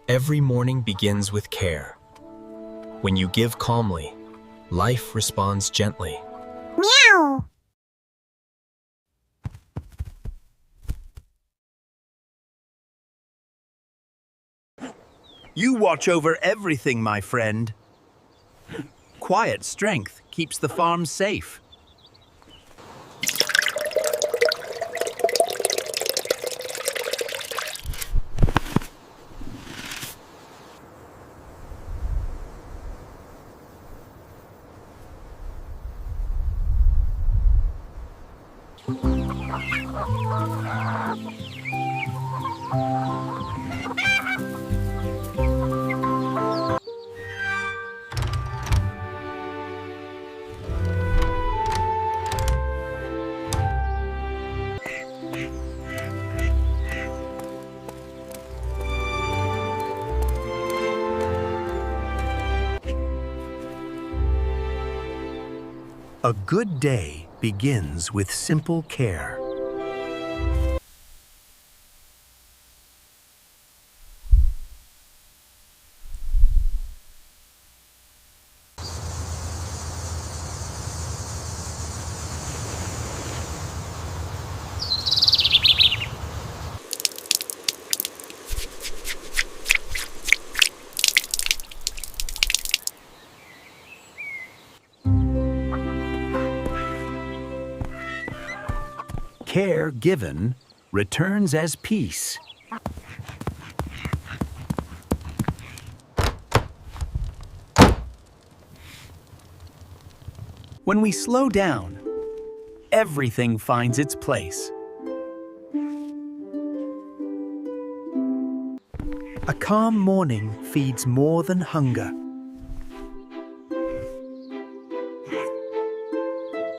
Every morning begins with care. When you give calmly, life responds gently. Meow. You watch over everything, my friend. Quiet strength keeps the farm safe. A good day begins with simple care. Care given returns as peace. When we slow down, everything finds its place. A calm morning feeds more than hunger.